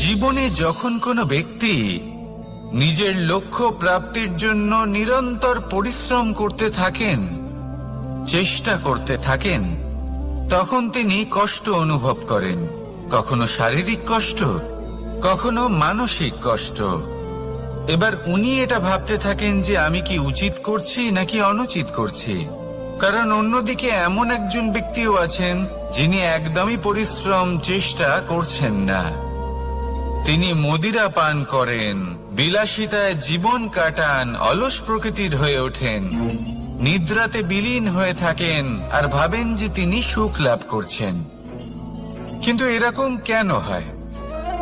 জীবনে যখন কোনো ব্যক্তি নিজের লক্ষ্য প্রাপ্তির জন্য নিরন্তর পরিশ্রম করতে থাকেন, চেষ্টা করতে থাকেন, তখন তিনি কষ্ট অনুভব করেন। কখনো শারীরিক কষ্ট, কখনো মানসিক কষ্ট। এবার উনি এটা ভাবতে থাকেন যে আমি কি উচিত করছি নাকি অনুচিত করছি। কারণ অন্যদিকে এমন একজন ব্যক্তিও আছেন যিনি একদমই পরিশ্রম চেষ্টা করছেন না। তিনি মদিরা পান করেন, বিলাসিতায় জীবন কাটান, অলস প্রকৃতির হয়ে ওঠেন, নিদ্রাতে বিলীন হয়ে থাকেন আর ভাবেন যে তিনি সুখ লাভ করছেন। কিন্তু এরকম কেন হয়?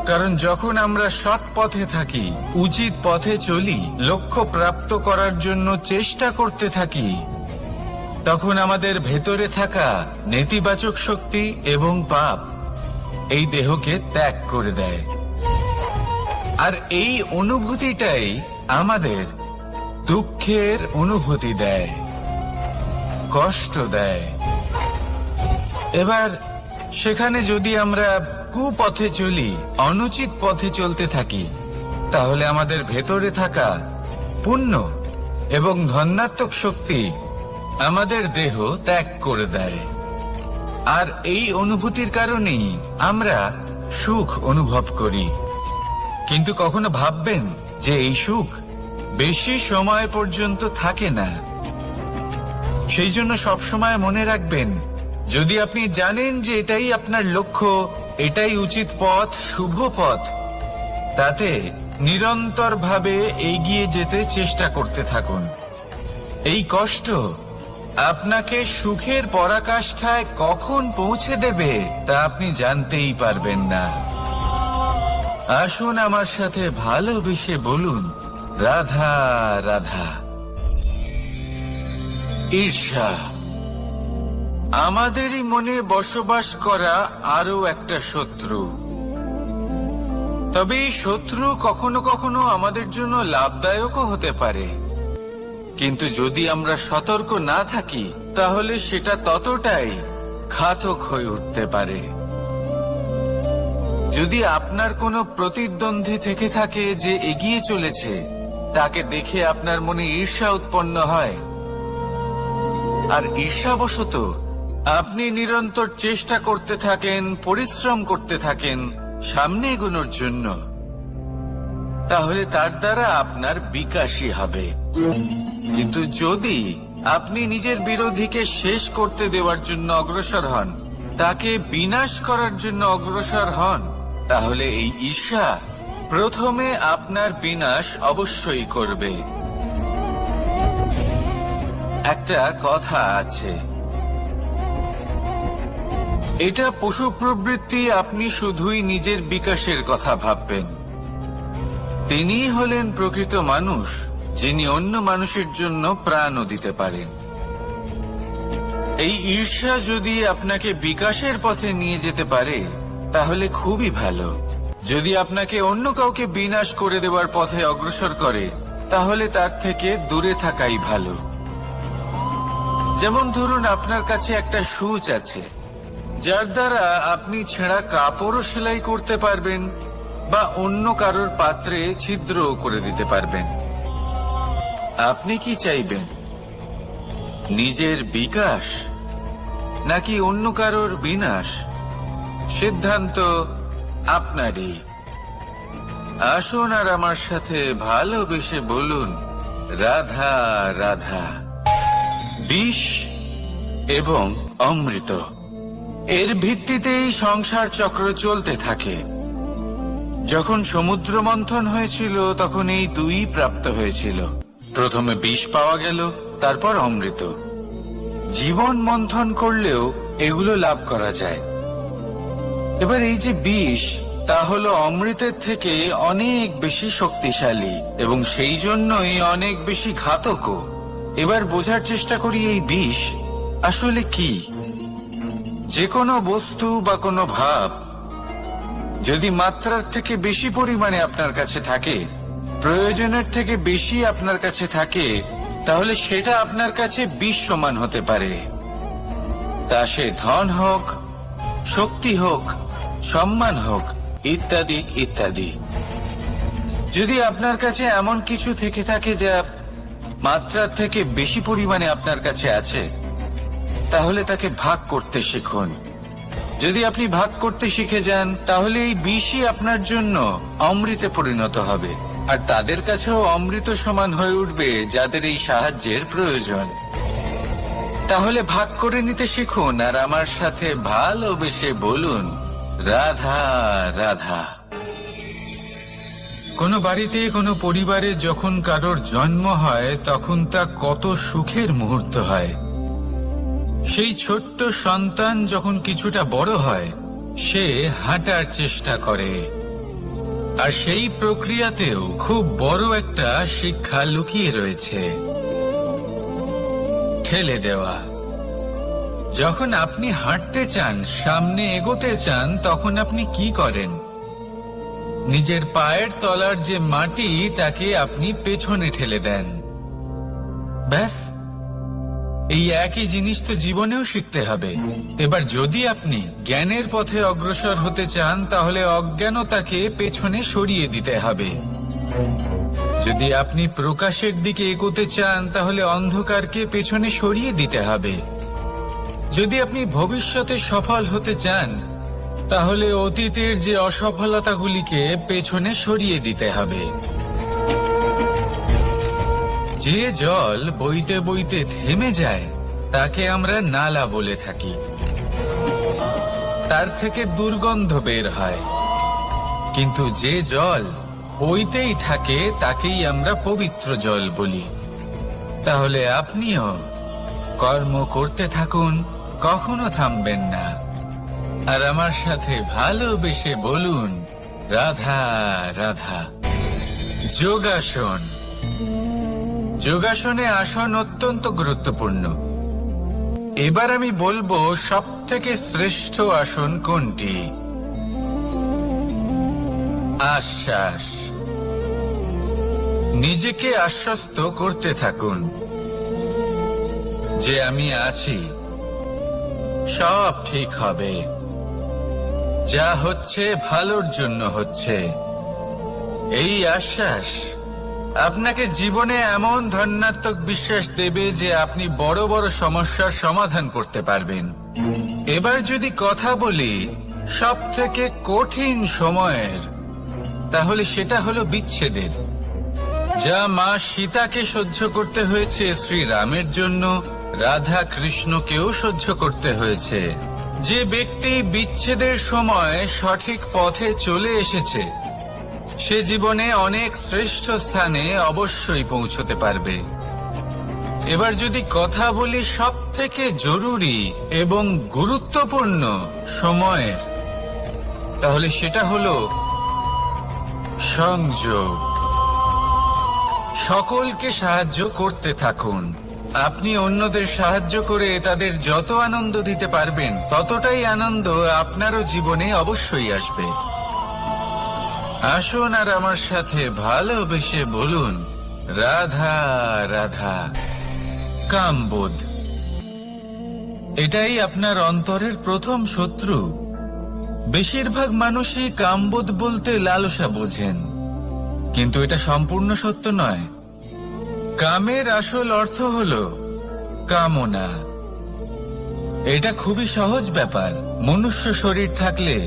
কারণ যখন আমরা সৎ পথে থাকি, উচিত পথে চলি, লক্ষ্য প্রাপ্ত করার জন্য চেষ্টা করতে থাকি, তখন আমাদের ভেতরে থাকা নেতিবাচক শক্তি এবং পাপ এই দেহকে ত্যাগ করে দেয়। আর এই অনুভূতিটাই আমাদের দুঃখের অনুভূতি দেয়, কষ্ট দেয়। এবার সেখানে যদি আমরা কুপথে চলি, অনুচিত পথে চলতে থাকি, তাহলে আমাদের ভেতরে থাকা পুণ্য এবং ধনাত্মক শক্তি আমাদের দেহ ত্যাগ করে দেয়। আর এই অনুভূতির কারণেই আমরা সুখ অনুভব করি। কিন্তু কখনো ভাববেন যে এই সুখ বেশি সময় পর্যন্ত থাকে না। সেই জন্য সবসময় মনে রাখবেন, যদি আপনি জানেন যে এটাই আপনার লক্ষ্য, এটাই উচিত পথ, শুভ পথ, তাতে নিরন্তরভাবে এগিয়ে যেতে চেষ্টা করতে থাকুন। এই কষ্ট আপনাকে সুখের পরাকাষ্ঠায় কখন পৌঁছে দেবে তা আপনি জানতেই পারবেন না। আসুন আমার সাথে ভালোবেসে বলুন, রাধা রাধা। ঈর্ষা আমাদেরই মনে বসবাস করা আরো একটা শত্রু। তবে এই শত্রু কখনো কখনো আমাদের জন্য লাভদায়কও হতে পারে। কিন্তু যদি আমরা সতর্ক না থাকি, তাহলে সেটা ততটাই ঘাতক হয়ে উঠতে পারে। যদি আপনার কোনো প্রতিদ্বন্দ্বী থেকে থাকে যে এগিয়ে চলেছে, তাকে দেখে আপনার মনে ঈর্ষা উৎপন্ন হয়, আর ঈর্ষাবশত আপনি নিরন্তর চেষ্টা করতে থাকেন, পরিশ্রম করতে থাকেন সামনে এগোনোর জন্য, তাহলে তার দ্বারা আপনার বিকাশই হবে। কিন্তু যদি আপনি নিজের বিরোধীকে শেষ করতে দেওয়ার জন্য অগ্রসর হন, তাকে বিনাশ করার জন্য অগ্রসর হন, তাহলে এই ঈর্ষা প্রথমে আপনার বিনাশ অবশ্যই করবে। একটা কথা আছে, এটা পশু প্রবৃত্তি, আপনি শুধুই নিজের বিকাশের কথা ভাববেন। তিনিই হলেন প্রকৃত মানুষ, যিনি অন্য মানুষের জন্য প্রাণও দিতে পারেন। এই ঈর্ষা যদি আপনাকে বিকাশের পথে নিয়ে যেতে পারে, তাহলে খুবই ভালো। যদি আপনাকে অন্য কাউকে বিনাশ করে দেওয়ার পথে অগ্রসর করে, তাহলে তার থেকে দূরে থাকাই ভালো। যেমন ধরুন, আপনার কাছে একটা সূচ আছে, যার দ্বারা আপনি ছেঁড়া কাপড়ও সেলাই করতে পারবেন বা অন্য কারোর পাত্রে ছিদ্রও করে দিতে পারবেন। আপনি কি চাইবেন, নিজের বিকাশ নাকি অন্য কারোর বিনাশ? সিদ্ধান্ত আপনারই। আসুন আর আমার সাথে ভালোবেসে বলুন, রাধা রাধা। বিষ এবং অমৃত, এর ভিত্তিতেই সংসার চক্র চলতে থাকে। যখন সমুদ্র মন্থন হয়েছিল, তখন এই দুই প্রাপ্ত হয়েছিল। প্রথমে বিষ পাওয়া গেল, তারপর অমৃত। জীবন মন্থন করলেও এগুলো লাভ করা যায়। এবার এই যে বিষ, তা হলো অমৃতের থেকে অনেক বেশি শক্তিশালী এবং সেই জন্যই অনেক বেশি ঘাতকও। এবার বোঝার চেষ্টা করি এই বিষ আসলে কি। যে কোনো বস্তু বা কোনো ভাব যদি মাত্রার থেকে বেশি পরিমাণে আপনার কাছে থাকে, প্রয়োজনের থেকে বেশি আপনার কাছে থাকে, তাহলে সেটা আপনার কাছে বিষ সমান হতে পারে। তা সে ধন হোক, শক্তি হোক, সম্মান হোক, ইত্যাদি ইত্যাদি। যদি আপনার কাছে এমন কিছু থেকে থাকে যা মাত্রার থেকে বেশি পরিমাণে আপনার কাছে আছে, তাহলে তাকে ভাগ করতে শিখুন। যদি আপনি ভাগ করতে শিখে যান, তাহলে এই বিষই আপনার জন্য অমৃতে পরিণত হবে, আর তাদের কাছেও অমৃত সমান হয়ে উঠবে যাদের এই সাহায্যের প্রয়োজন। তাহলে ভাগ করে নিতে শিখুন আর আমার সাথে ভালোবেসে বলুন, রাধা রাধা। কোনো বাড়িতে, কোনো পরিবারে যখন কারোর জন্ম হয়, তখন তা কত সুখের মুহূর্ত হয়। সেই ছোট্ট সন্তান যখন কিছুটা বড় হয়, সে হাঁটার চেষ্টা করে, আর সেই প্রক্রিয়াতেও খুব বড় একটা শিক্ষা লুকিয়ে রয়েছে, ঠেলে দেওয়া। যখন আপনি হাঁটতে চান, সামনে এগোতে চান, তখন আপনি কি করেন? নিজের পায়ের তলার যে মাটি, তাকে আপনি পেছনে ঠেলে দেন। ব্যাস, এই একই জিনিস তো জীবনেও শিখতে হবে। এবার যদি আপনি জ্ঞানের পথে অগ্রসর হতে চান, তাহলে অজ্ঞানতাকে পেছনে সরিয়ে দিতে হবে। যদি আপনি প্রকাশের দিকে এগোতে চান, তাহলে অন্ধকারকে পেছনে সরিয়ে দিতে হবে। যদি আপনি ভবিষ্যতে সফল হতে চান, তাহলে অতীতের যে অসফলতাগুলিকে পেছনে সরিয়ে দিতে হবে। যে জল বইতে বইতে থেমে যায়, তাকে আমরা নালা বলে থাকি। তার থেকে দুর্গন্ধ বের হয়। কিন্তু যে জল বইতেই থাকে, তাকেই আমরা পবিত্র জল বলি। তাহলে আপনিও কর্ম করতে থাকুন, কখনো থামবেন না, আর আমার সাথে ভালোবেসে বলুন, রাধা রাধা। যোগাসন। যোগাসনে আসন অত্যন্ত গুরুত্বপূর্ণ। এবার আমি বলবো সবথেকে শ্রেষ্ঠ আসন কোনটি। আশ্বাস। নিজেকে আশ্বস্ত করতে থাকুন যে আমি আছি, সব ঠিক হবে, যা হচ্ছে ভালোর জন্য হচ্ছে। এই আশ্বাস আপনাকে জীবনে এমন ধনাত্মক বিশ্বাস দেবে যে আপনি বড় বড় সমস্যার সমাধান করতে পারবেন। এবার যদি কথা বলি সব থেকে কঠিন সময়ের, তাহলে সেটা হলো বিচ্ছেদের। যা মা সীতাকে সহ্য করতে হয়েছে শ্রীরামের জন্য, রাধা কৃষ্ণকেও সহ্য করতে হয়েছে। যে ব্যক্তি বিচ্ছেদের সময় সঠিক পথে চলে এসেছে, সে জীবনে অনেক শ্রেষ্ঠ স্থানে অবশ্যই পৌঁছতে পারবে। এবার যদি কথা বলি সব থেকে জরুরি এবং গুরুত্বপূর্ণ সময়ের, তাহলে সেটা হলো সংযোগ। সকলকে সাহায্য করতে থাকুন। আপনি অন্যদের সাহায্য করে তাদের যত আনন্দ দিতে পারবেন, ততটাই আনন্দ আপনারও জীবনে অবশ্যই আসবে। আসুন আর আমার সাথে ভালোবেসে বলুন, রাধা রাধা। কামবোধ, এটাই আপনার অন্তরের প্রথম শত্রু। বেশিরভাগ মানুষই কামবোধ বলতে লালসা বোঝেন, কিন্তু এটা সম্পূর্ণ সত্য নয়। কামের আসল অর্থ হলো কামনা। এটা খুবই সহজ ব্যাপার। মনুষ্য শরীর থাকলে,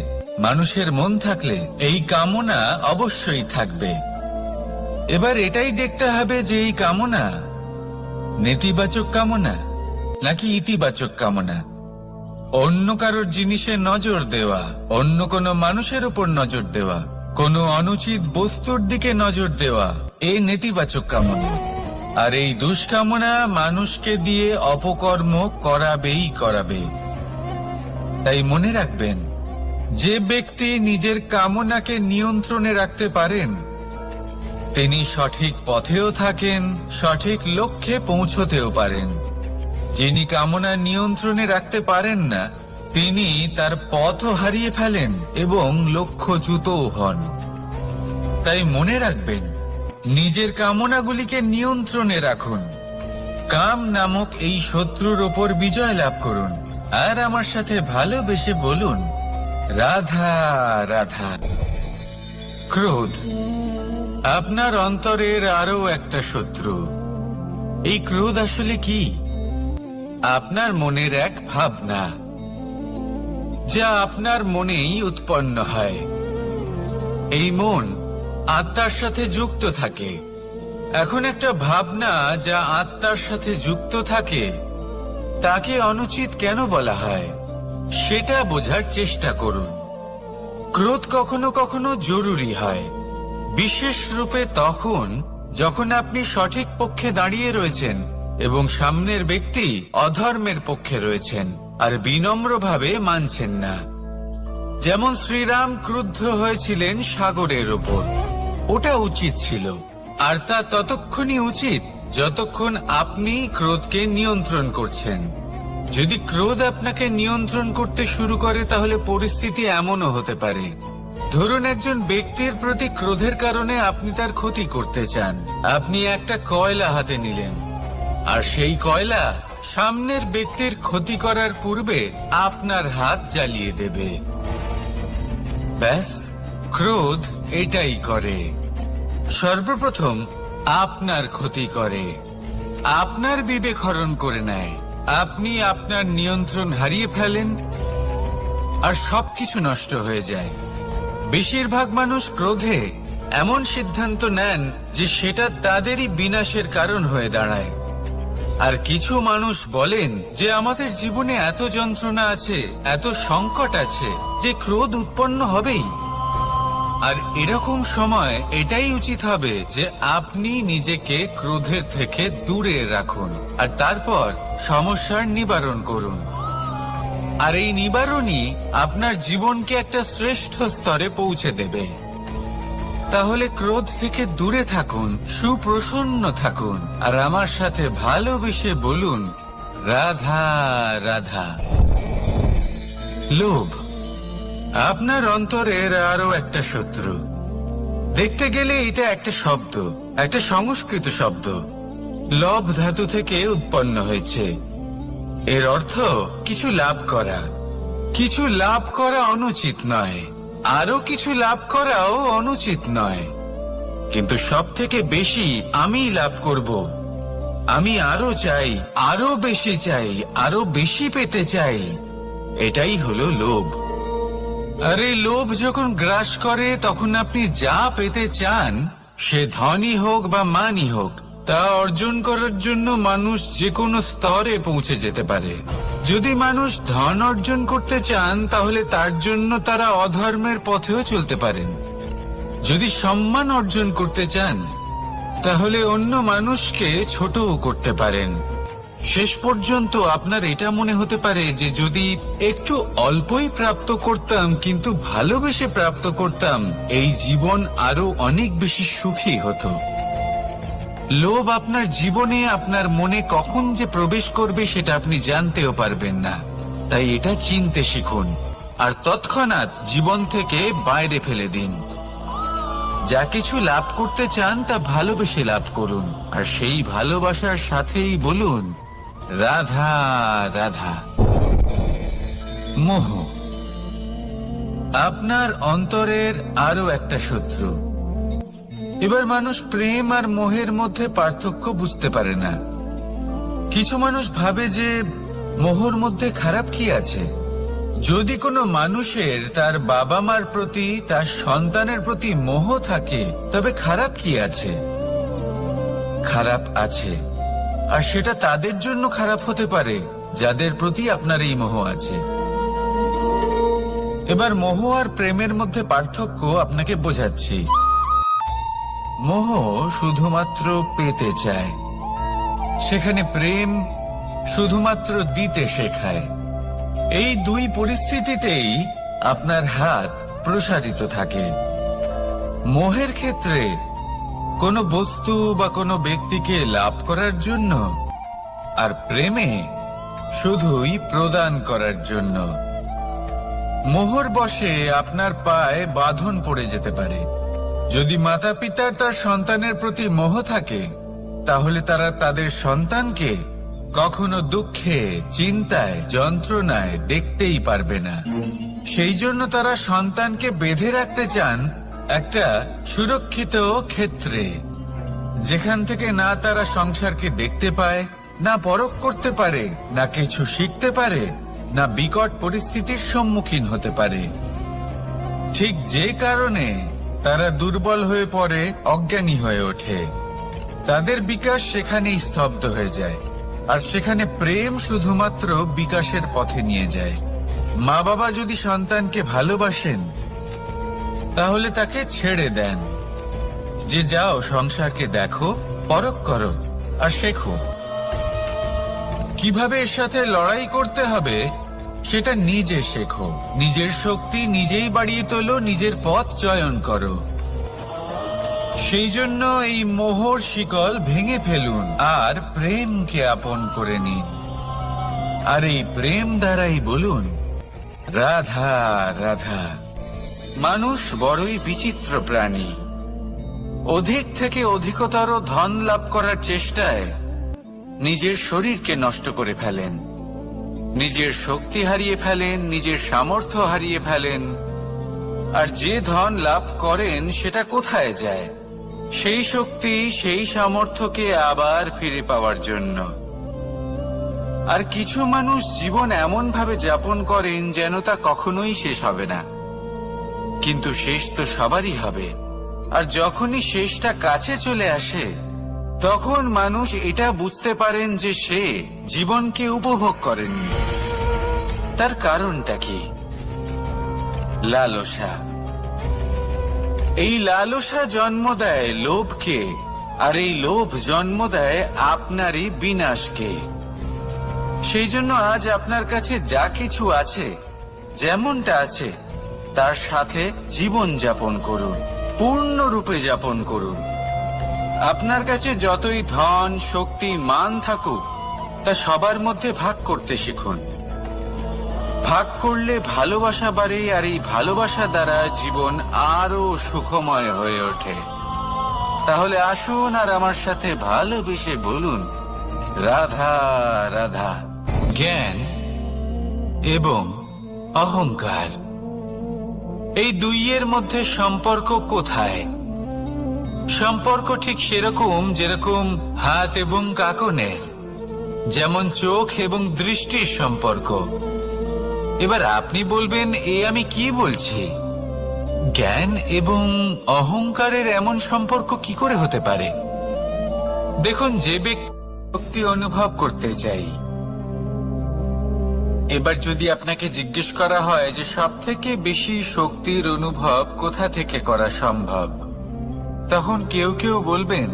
মানুষের মন থাকলে এই কামনা অবশ্যই থাকবে। এবার এটাই দেখতে হবে যে এই কামনা নেতিবাচক কামনা নাকি ইতিবাচক কামনা। অন্য কারোর জিনিসে নজর দেওয়া, অন্য কোনো মানুষের উপর নজর দেওয়া, কোনো অনুচিত বস্তুর দিকে নজর দেওয়া, এই নেতিবাচক কামনা। আর এই দুষ্কামনা মানুষকে দিয়ে অপকর্ম করাবেই করাবে। তাই মনে রাখবেন, যে ব্যক্তি নিজের কামনাকে নিয়ন্ত্রণে রাখতে পারেন, তিনি সঠিক পথেও থাকেন, সঠিক লক্ষ্যে পৌঁছতেও পারেন। যিনি কামনা নিয়ন্ত্রণে রাখতে পারেন না, তিনি তার পথও হারিয়ে ফেলেন এবং লক্ষ্যচ্যুতও হন। তাই মনে রাখবেন, নিজের কামনাগুলিকে নিয়ন্ত্রণে রাখুন। কাম নামক এই শত্রুর ওপর বিজয় লাভ করুন, আর আমার সাথে ভালোবেসে বলুন, রাধা রাধা। ক্রোধ আপনার অন্তরের আরো একটা শত্রু। এই ক্রোধ আসলে কি? আপনার মনের এক ভাবনা, যা আপনার মনেই উৎপন্ন হয়। এই মন আত্মার সাথে যুক্ত থাকে। এখন একটা ভাবনা যা আত্মার সাথে যুক্ত থাকে, তাকে অনুচিত কেন বলা হয় সেটা বোঝার চেষ্টা করুন। ক্রোধ কখনো কখনো জরুরি হয়, বিশেষ রূপে তখন যখন আপনি সঠিক পক্ষে দাঁড়িয়ে রয়েছেন এবং সামনের ব্যক্তি অধর্মের পক্ষে রয়েছেন আর বিনম্রভাবে মানছেন না। যেমন শ্রীরাম ক্রুদ্ধ হয়েছিলেন সাগরের ওপর। ওটা উচিত ছিল, আর তা ততক্ষণই উচিত যতক্ষণ আপনি ক্রোধকে নিয়ন্ত্রণ করছেন। যদি ক্রোধ আপনাকে নিয়ন্ত্রণ করতে শুরু করে, তাহলে পরিস্থিতি এমনও হতে পারে, ধরুন একজন ব্যক্তির প্রতি ক্রোধের কারণে আপনি তার ক্ষতি করতে চান। আপনি একটা কয়লা হাতে নিলেন, আর সেই কয়লা সামনের ব্যক্তির ক্ষতি করার পূর্বে আপনার হাত জ্বালিয়ে দেবে। ব্যাস, ক্রোধ এটাই করে। সর্বপ্রথম আপনার ক্ষতি করে, আপনার বিবেক হরণ করে নেয়। আপনি আপনার নিয়ন্ত্রণ হারিয়ে ফেলেন আর সবকিছু নষ্ট হয়ে যায়। বেশিরভাগ মানুষ ক্রোধে এমন সিদ্ধান্ত নেন যে সেটা তাদেরই বিনাশের কারণ হয়ে দাঁড়ায়। আর কিছু মানুষ বলেন যে আমাদের জীবনে এত যন্ত্রণা আছে, এত সংকট আছে যে ক্রোধ উৎপন্ন হবেই। আর এরকম সময় এটাই উচিত হবে যে আপনি নিজেকে ক্রোধের থেকে দূরে রাখুন আর তারপর সমস্যার নিবারণ করুন। আর এই নিবারণই আপনার জীবনকে একটা শ্রেষ্ঠ স্তরে পৌঁছে দেবে। তাহলে ক্রোধ থেকে দূরে থাকুন, সুপ্রসন্ন থাকুন, আর আমার সাথে ভালোবেসে বলুন রাধা রাধা। লোভ আপনার অন্তরের আরো একটা শত্রু। দেখতে গেলে এটা একটা শব্দ, একটা সংস্কৃত শব্দ। লব ধাতু থেকে উৎপন্ন হয়েছে। এর অর্থ কিছু লাভ করা। কিছু লাভ করা অনুচিত নয়, আরো কিছু লাভ করাও অনুচিত নয়, কিন্তু সব থেকে বেশি আমি লাভ করব। আমি আরো চাই, আরো বেশি চাই, আরো বেশি পেতে চাই। এটাই হলো লোভ। আর এই লোভ যখন গ্রাস করে, তখন আপনি যা পেতে চান, সে ধনই হোক বা মানই হোক, তা অর্জন করার জন্য মানুষ যে কোনো স্তরে পৌঁছে যেতে পারে। যদি মানুষ ধন অর্জন করতে চান, তাহলে তার জন্য তারা অধর্মের পথেও চলতে পারেন। যদি সম্মান অর্জন করতে চান, তাহলে অন্য মানুষকে ছোটও করতে পারেন। শেষ পর্যন্ত আপনার এটা মনে হতে পারে যে যদি একটু অল্পই প্রাপ্ত করতাম, কিন্তু ভালোবেসে প্রাপ্ত করতাম, এই জীবন আরো অনেক বেশি সুখী হতো। লোভ আপনার জীবনে, আপনার মনে কখন যে প্রবেশ করবে সেটা আপনি জানতেও পারবেন না। তাই এটা চিনতে শিখুন আর তৎক্ষণাৎ জীবন থেকে বাইরে ফেলে দিন। যা কিছু লাভ করতে চান তা ভালোবেসে লাভ করুন, আর সেই ভালোবাসার সাথেই বলুন রাধা রাধা। মোহ আপনার অন্তরের আরো একটা শত্রু। এবার মানুষ প্রেম আর মোহের মধ্যে পার্থক্য বুঝতে পারে না। কিছু মানুষ ভাবে যে মোহর মধ্যে খারাপ কি আছে। যদি কোনো মানুষের তার বাবা মার প্রতি, তার সন্তানের প্রতি মোহ থাকে, তবে খারাপ কি আছে? খারাপ আছে, আর সেটা তাদের জন্য খারাপ হতে পারে যাদের প্রতি আপনার এই মোহ আছে। এবার মোহ আর প্রেমের মধ্যে পার্থক্য আপনাকে বোঝাচ্ছি। মোহ শুধুমাত্র পেতে চায়, সেখানে প্রেম শুধুমাত্র দিতে শেখায়। এই দুই পরিস্থিতিতেই আপনার হাত প্রসারিত থাকে। মোহের ক্ষেত্রে কোনো বস্তু বা কোনো ব্যক্তিকে লাভ করার জন্য, আর প্রেমে শুধুই প্রদান করার জন্য। মোহর বশে আপনার পায়ে বাঁধন পড়ে যেতে পারে। যদি মাতা পিতার তার সন্তানের প্রতি মোহ থাকে, তাহলে তারা তাদের সন্তানকে কখনো দুঃখে, চিন্তায়, যন্ত্রণায় দেখতেই পারবে না। সেই জন্য তারা সন্তানকে বেঁধে রাখতে চান একটা সুরক্ষিত ক্ষেত্রে, যেখান থেকে না তারা সংসারকে দেখতে পায়, না পরখ করতে পারে, না কিছু শিখতে পারে, না বিকট পরিস্থিতির সম্মুখীন হতে পারে। ঠিক যে কারণে তারা দুর্বল হয়ে পড়ে, অজ্ঞানী হয়ে ওঠে। তাদের বিকাশ সেখানেই স্তব্ধ হয়ে যায়, আর সেখানে প্রেম শুধুমাত্র বিকাশের পথে নিয়ে যায়। মা বাবা যদি সন্তানকে ভালোবাসেন, তাহলে তাকে ছেড়ে দেন যে যাও সংসারকে দেখো, পরখ করো আর শেখো। কিভাবে এর সাথে লড়াই করতে হবে সেটা নিজে শেখো। নিজের শক্তি নিজেই বাড়িয়ে তোলো, নিজের পথ চয়ন করো। সেই জন্য এই মোহর শিকল ভেঙে ফেলুন আর প্রেমকে আপন করে নিন। আর এই প্রেম দ্বারাই বলুন, রাধা রাধা। মানুষ বড়ই বিচিত্র প্রাণী। অধিক থেকে অধিকতর ধন লাভ করার চেষ্টায় নিজের শরীরকে নষ্ট করে ফেলেন, নিজের শক্তি হারিয়ে ফেলেন, নিজের সামর্থ্য হারিয়ে ফেলেন। আর যে ধন লাভ করেন সেটা কোথায় যায়? সেই শক্তি, সেই সামর্থ্যকে আবার ফিরে পাওয়ার জন্য। আর কিছু মানুষ জীবন এমন ভাবে যাপন করেন যেন তা কখনোই শেষ হবে না। কিন্তু শেষ তো সবারই হবে। আর যখনই শেষটা কাছে চলে আসে, তখন মানুষ এটা বুঝতে পারেন যে সে জীবনকে উপভোগ করেননি। তার কারণটা কি? লালসা। এই লালসা জন্ম দেয় লোভকে, আর এই লোভ জন্ম দেয় আপনারই বিনাশকে। সেই জন্য আজ আপনার কাছে যা কিছু আছে, যেমনটা আছে, তার সাথে জীবন যাপন করুন, পূর্ণরূপে যাপন করুন। আপনার কাছে যতই ধন, শক্তি, মান থাকুক, তা সবার মধ্যে ভাগ করতে শিখুন। ভাগ করলে ভালোবাসা বাড়ে, আর এই ভালোবাসা দ্বারা জীবন আরো সুখময় হয়ে ওঠে। তাহলে আসুন আর আমার সাথে ভালোবেসে বলুন, রাধা রাধা। জ্ঞান এবং অহংকার, এই দুইয়ের মধ্যে সম্পর্ক কোথায়? সম্পর্ক ঠিক সেরকম যেরকম হাত এবং কাঁকনের, যেমন চোখ এবং দৃষ্টির সম্পর্ক। এবার আপনি বলবেন, এ আমি কি বলছি? জ্ঞান এবং অহংকারের এমন সম্পর্ক কি করে হতে পারে? দেখুন, যে ব্যক্তি শক্তি অনুভব করতে চাই, এবার যদি আপনাকে জিজ্ঞেস করা হয় যে সব থেকে বেশি শক্তির অনুভব কোথা থেকে করা সম্ভব, তখন কেউ কেউ বলবেন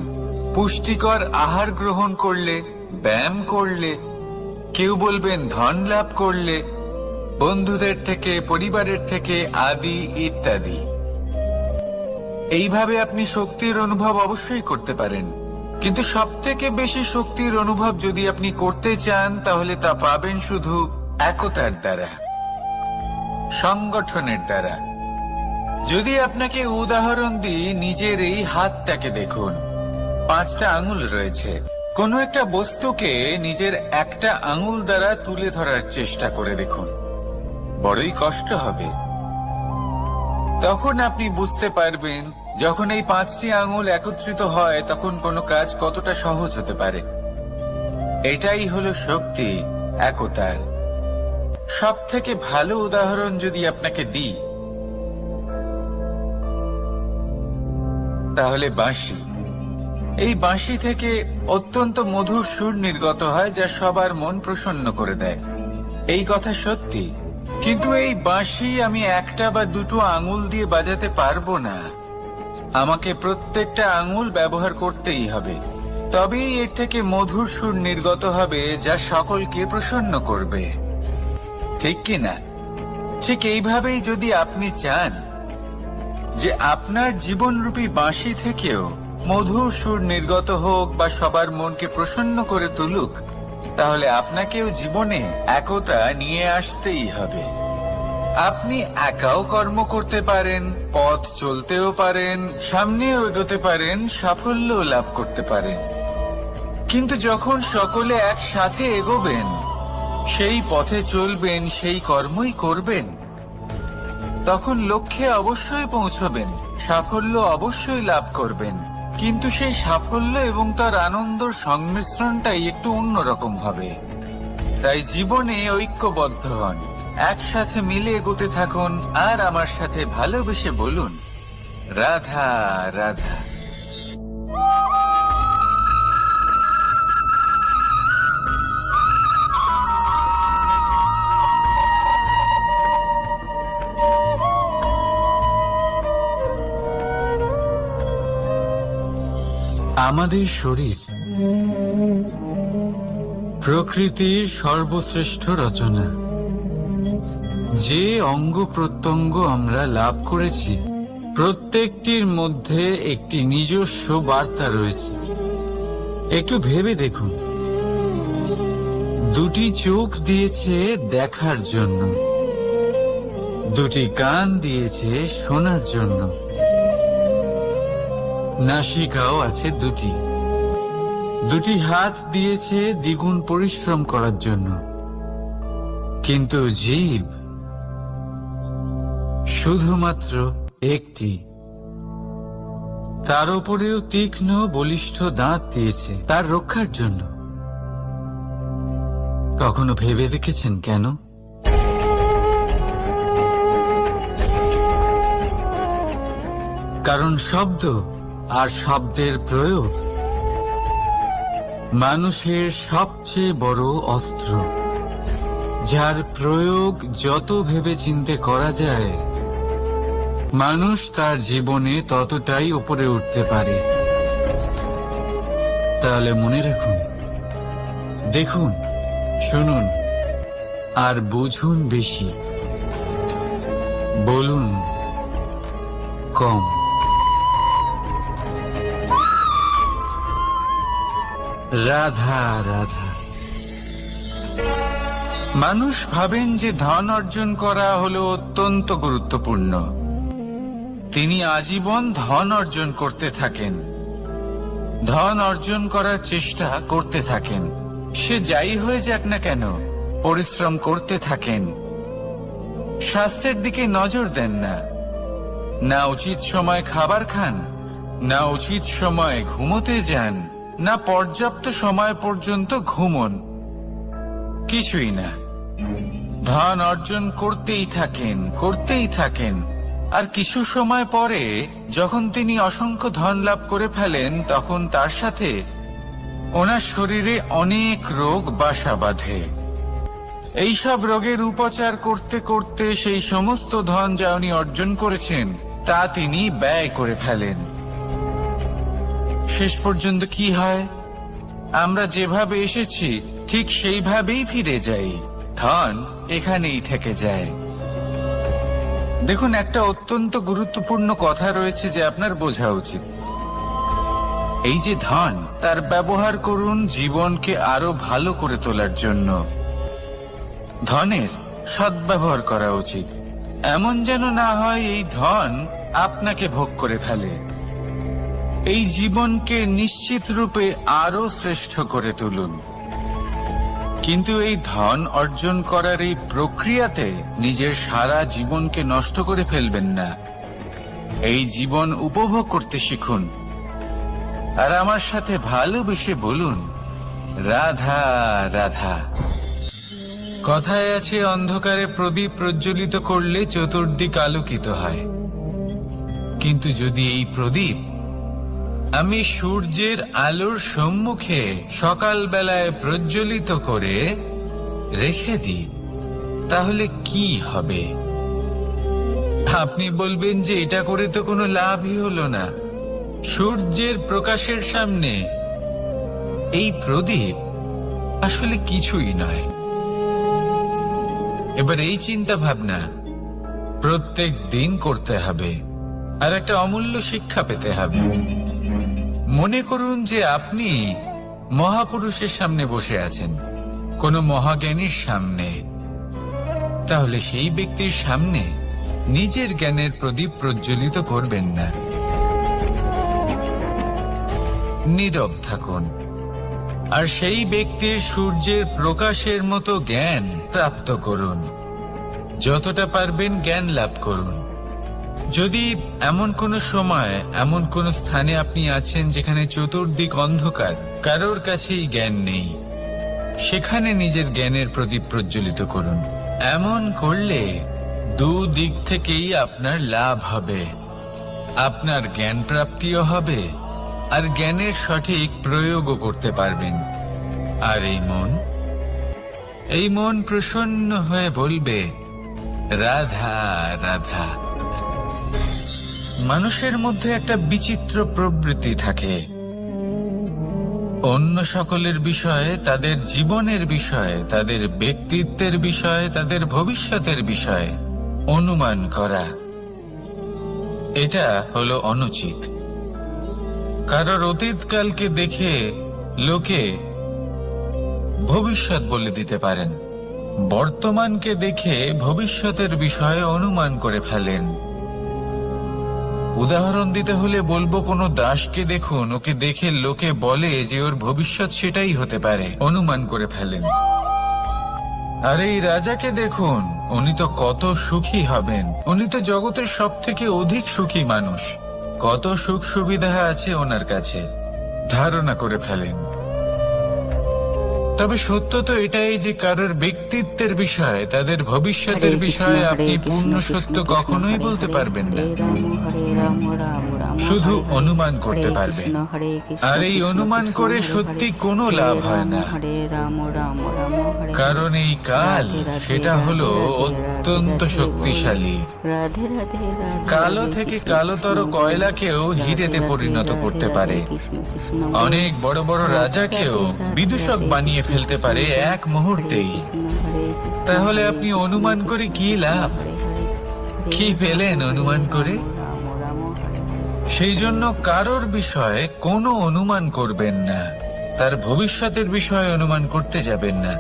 পুষ্টিকর আহার গ্রহণ করলে, ব্যায়াম করলে। কেউ বলবেন ধন লাভ করলে, বন্ধুদের থেকে, পরিবারের থেকে, আদি ইত্যাদি। এইভাবে আপনি শক্তির অনুভব অবশ্যই করতে পারেন, কিন্তু সব থেকে বেশি শক্তির অনুভব যদি আপনি করতে চান, তাহলে তা পাবেন শুধু একতার দ্বারা, সংগঠনের দ্বারা। যদি আপনাকে উদাহরণ দিই, নিজের এই হাতটাকে দেখুন, 5টা আঙুল রয়েছে। কোনো একটা বস্তুকে নিজের একটা আঙুল দ্বারা তুলে ধরার চেষ্টা করে দেখুন, বড়ই কষ্ট হবে। তখন আপনি বুঝতে পারবেন, যখন এই 5টি আঙুল একত্রিত হয়, তখন কোনো কাজ কতটা সহজ হতে পারে। এটাই হলো শক্তি, একতার। সব থেকে ভালো উদাহরণ যদি আপনাকে দিই, তাহলে বাঁশি। এই বাঁশি থেকে অত্যন্ত মধুর সুর নির্গত হয়, যা সবার মন প্রসন্ন করে দেয়। এই কথা সত্যি, কিন্তু এই বাঁশি আমি একটা বা দুটো আঙুল দিয়ে বাজাতে পারবো না। আমাকে প্রত্যেকটা আঙুল ব্যবহার করতেই হবে, তবেই এর থেকে মধুর সুর নির্গত হবে, যা সকলকে প্রসন্ন করবে। ঠিক কি না? ঠিক এইভাবেই যদি আপনি চান যে আপনার জীবনরূপী বাঁশি থেকেও মধুর সুর নির্গত হোক বা সবার মনকে প্রসন্ন করে তুলুক, তাহলে আপনাকেও জীবনে একতা নিয়ে আসতেই হবে। আপনি একাও কর্ম করতে পারেন, পথ চলতেও পারেন, সামনেও এগোতে পারেন, সাফল্যও লাভ করতে পারেন। কিন্তু যখন সকলে একসাথে এগোবেন, সেই পথে চলবেন, সেই কর্মই করবেন, তখন লক্ষ্যে অবশ্যই পৌঁছবেন, সাফল্য অবশ্যই লাভ করবেন, কিন্তু সেই সাফল্য এবং তার আনন্দর সংমিশ্রণটাই একটু অন্যরকম হবে। তাই জীবনে ঐক্যবদ্ধ হন, একসাথে মিলে এগোতে থাকুন, আর আমার সাথে ভালোবেসে বলুন, রাধা রাধা। আমাদের শরীর প্রকৃতির সর্বশ্রেষ্ঠ রচনা। যে অঙ্গ প্রত্যঙ্গ আমরা লাভ করেছি, প্রত্যেকটির মধ্যে একটি নিজস্ব বার্তা রয়েছে। একটু ভেবে দেখুন, দুটি চোখ দিয়েছে দেখার জন্য, দুটি কান দিয়েছে শোনার জন্য, নাসিকাও আছে দুটি, দুটি হাত দিয়েছে দ্বিগুণ পরিশ্রম করার জন্য, কিন্তু জীব শুধুমাত্র একটি। তার উপরেও তীক্ষ্ণ বলিষ্ঠ দাঁত দিয়েছে তার রক্ষার জন্য। কখনো ভেবে দেখেছেন কেন? কারণ শব্দ আর শব্দের প্রয়োগ মানুষের সবচেয়ে বড় অস্ত্র, যার প্রয়োগ যত ভেবে চিন্তে করা যায়, মানুষ তার জীবনে ততটাই উপরে উঠতে পারে। তাহলে মনে রাখুন, দেখুন, শুনুন আর বুঝুন বেশি, বলুন কম। রাধা রাধা। মানুষ ভাবেন যে ধন অর্জন করা হলো অত্যন্ত গুরুত্বপূর্ণ। তিনি আজীবন ধন অর্জন করতে থাকেন, ধন অর্জন করার চেষ্টা করতে থাকেন। সে যাই হয়ে যাক না কেন, পরিশ্রম করতে থাকেন। স্বাস্থ্যের দিকে নজর দেন না, না উচিত সময় খাবার খান, না উচিত সময় ঘুমোতে যান, না পর্যাপ্ত সময় পর্যন্ত ঘুমন, কিছুই না। ধন অর্জন করতেই থাকেন, করতেই থাকেন। আর কিছু সময় পরে যখন তিনি অসংখ্য ধন লাভ করে ফেলেন, তখন তার সাথে ওনার শরীরে অনেক রোগ বাসা বাঁধে। এইসব রোগের উপচার করতে করতে সেই সমস্ত ধন যা উনি অর্জন করেছেন তা তিনি ব্যয় করে ফেলেন। শেষ পর্যন্ত কি হয়? আমরা যেভাবে এসেছি ঠিক সেইভাবেই ফিরে যাই, ধন এখানেই থেকে যায়। দেখুন, একটা অত্যন্ত গুরুত্বপূর্ণ কথা রয়েছে যে আপনার বোঝা উচিত। এই যে ধন, তার ব্যবহার করুন জীবনকে আরো ভালো করে তোলার জন্য। ধনের সদ্ব্যবহার করা উচিত, এমন যেন না হয় এই ধন আপনাকে ভোগ করে ফেলে। এই জীবনকে নিশ্চিত রূপে আরো শ্রেষ্ঠ করে তুলুন, কিন্তু এই ধন অর্জন করার এই প্রক্রিয়াতে নিজের সারা জীবনকে নষ্ট করে ফেলবেন না। এই জীবন উপভোগ করতে শিখুন, আর আমার সাথে ভালোবেসে বলুন, রাধা রাধা। কথায় আছে, অন্ধকারে প্রদীপ প্রজ্বলিত করলে চতুর্দিক আলোকিত হয়। কিন্তু যদি এই প্রদীপ আমি সূর্যের আলোর সম্মুখে সকালবেলায় প্রজ্বলিত করে রেখে দিই, তাহলে কি হবে? আপনি বলবেন যে এটা করে তো কোনো লাভই হলো না। সূর্যের প্রকাশের সামনে এই প্রদীপ আসলে কিছুই নয়। এবার এই চিন্তা ভাবনা প্রত্যেক দিন করতে হবে, আর একটা অমূল্য শিক্ষা পেতে হবে। মনে করুন যে আপনি মহাপুরুষের সামনে বসে আছেন, কোনো মহাজ্ঞানীর সামনে। তাহলে সেই ব্যক্তির সামনে নিজের জ্ঞানের প্রদীপ প্রজ্বলিত করবেন না, নীরব থাকুন, আর সেই ব্যক্তির সূর্যের প্রকাশের মতো জ্ঞান প্রাপ্ত করুন। যতটা পারবেন জ্ঞান লাভ করুন। যদি এমন কোনো সময় এমন কোনো স্থানে আপনি আছেন যেখানে চতুর্দিক অন্ধকার, কারোর কাছেই জ্ঞান নেই, সেখানে নিজের জ্ঞানের প্রদীপ প্রজ্বলিত করুন। এমন করলে দুদিক থেকেই আপনার লাভ হবে। আপনার জ্ঞান প্রাপ্তিও হবে আর জ্ঞানের সঠিক প্রয়োগও করতে পারবেন। আর এই মন প্রসন্ন হয়ে বলবে, রাধা রাধা। মানুষের মধ্যে একটা বিচিত্র প্রবৃত্তি থাকে, অন্য সকলের বিষয়ে, তাদের জীবনের বিষয়ে, তাদের ব্যক্তিত্বের বিষয়ে, তাদের ভবিষ্যতের বিষয়ে অনুমান করা। এটা হলো অনুচিত। কারোর অতীতকালকে দেখে লোকে ভবিষ্যৎ বলে দিতে পারেন, বর্তমানকে দেখে ভবিষ্যতের বিষয়ে অনুমান করে ফেলেন। উদাহরণ দিতে হলে বলবো, কোনো দাসকে দেখুন, ওকে দেখে লোকে বলে যে ওর ভবিষ্যৎ সেটাই হতে পারে, অনুমান করে ফেলেন। আর এই রাজাকে দেখুন, উনি তো কত সুখী হবেন, উনি তো জগতের সব থেকে অধিক সুখী মানুষ, কত সুখ সুবিধা আছে ওনার কাছে, ধারণা করে ফেলেন। তবে সত্য তো এটাই যে কারোর ব্যক্তিত্বের বিষয়ে, তাদের ভবিষ্যতের বিষয়ে আপনি পূর্ণ সত্য কখনোই বলতে পারবেন না, শুধু অনুমান করতে পারবেন। আর এই অনুমান করে সত্যি কোনো লাভ হয় না, কারণ এই কাল সেটা হলো অত্যন্ত শক্তিশালী। কালো থেকে কালোতর কয়লাকেও হিরেতে পরিণত করতে পারে, অনেক বড় বড় রাজাকেও বিদূষক বানিয়ে ফেলতে পারে এক মুহূর্তেই। তাহলে আপনি অনুমান করে কি লাভ? কি পেলেন অনুমান করে? সেই জন্য কারোর বিষয়ে কোনো অনুমান করবেন না, তার ভবিষ্যতের বিষয়ে অনুমান করতে যাবেন না,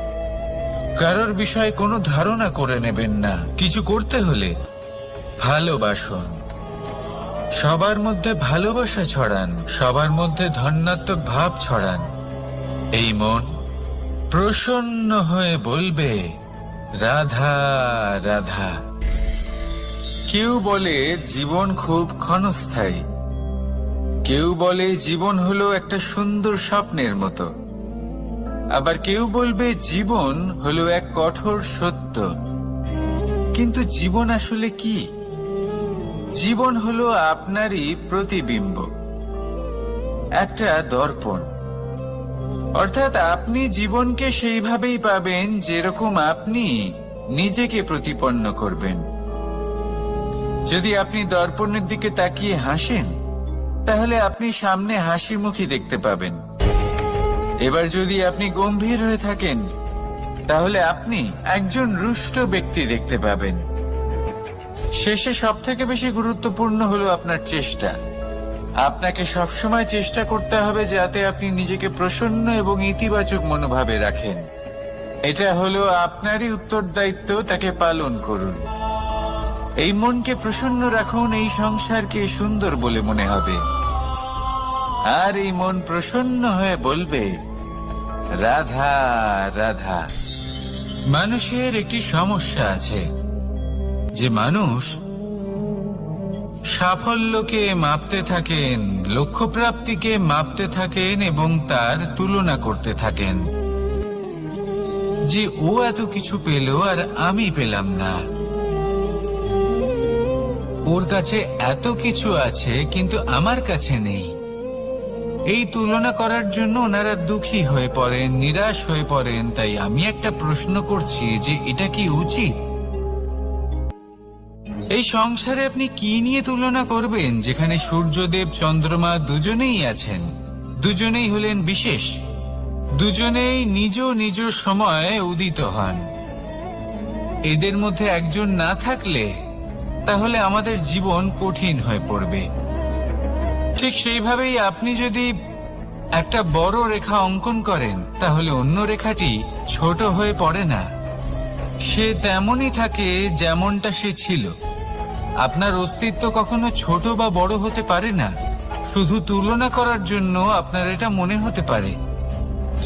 কারোর বিষয়ে কোনো ধারণা করে নেবেন না। কিছু করতে হলে ভালোবাসুন, সবার মধ্যে ভালোবাসা ছড়ান, সবার মধ্যে ধন্যাত্মক ভাব ছড়ান। এই মন প্রসন্ন হয়ে বলবে, রাধা রাধা। কেউ বলে জীবন খুব ক্ষণস্থায়ী, কেউ বলে জীবন হলো একটা সুন্দর স্বপ্নের মতো, আবার কেউ বলবে জীবন হলো এক কঠোর সত্য। কিন্তু জীবন আসলে কি? জীবন হলো আপনারই প্রতিবিম্ব, একটা দর্পণ। অর্থাৎ আপনি জীবনকে সেইভাবেই পাবেন যেরকম আপনি নিজেকে প্রতিপন্ন করবেন। যদি আপনি দর্পণের দিকে তাকিয়ে হাসেন, তাহলে আপনি সামনে হাসি মুখী দেখতে পাবেন। এবার যদি আপনি গম্ভীর হয়ে থাকেন, তাহলে আপনি একজন রুষ্ট ব্যক্তি দেখতে পাবেন। শেষে সব থেকে বেশি গুরুত্বপূর্ণ হলো আপনার চেষ্টা। আপনাকে সবসময় চেষ্টা করতে হবে যাতে আপনি নিজেকে প্রসন্ন এবং ইতিবাচক মনোভাবে রাখেন। এটা হলো আপনারই উত্তরদায়িত্ব, তাকে পালন করুন। এই মনকে প্রসন্ন রাখুন, এই সংসারকে সুন্দর বলে মনে হবে। আর এই মন প্রসন্ন হয়ে বলবে, রাধা রাধা। মানুষের একটি সমস্যা আছে যে মানুষ সাফল্যকে মাপতে থাকেন, লক্ষ্যপ্রাপ্তিকে মাপতে থাকেন এবং তার তুলনা করতে থাকেন যে ও এত কিছু পেল আর আমি পেলাম না, ওর কাছে এত কিছু আছে কিন্তু আমার কাছে নেই। এই তুলনা করার জন্য ওনারা দুঃখী হয়ে পড়েন, নিরাশ হয়ে পড়েন। তাই আমি একটা প্রশ্ন করছি যে এটা কি উচিত? এই সংসারে আপনি কি নিয়ে তুলনা করবেন, যেখানে সূর্যদেব চন্দ্রমা দুজনেই আছেন, দুজনেই হলেন বিশেষ, দুজনেই নিজ নিজ সময়ে উদিত হন। এদের মধ্যে একজন না থাকলে তাহলে আমাদের জীবন কঠিন হয়ে পড়বে। ঠিক সেইভাবেই আপনি যদি একটা বড় রেখা অঙ্কন করেন, তাহলে অন্য রেখাটি ছোট হয়ে পড়ে না, সে তেমনই থাকে যেমনটা সে ছিল। আপনার অস্তিত্ব কখনো ছোট বা বড় হতে পারে না। শুধু তুলনা করার জন্য আপনার এটা মনে হতে পারে।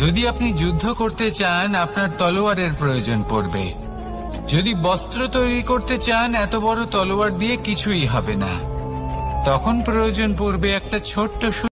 যদি আপনি যুদ্ধ করতে চান, আপনার তলোয়ারের প্রয়োজন পড়বে। যদি বস্ত্র তৈরি করতে চান, এত বড় তলোয়ার দিয়ে কিছুই হবে না। তখন প্রয়োজন পড়বে একটা ছোট্ট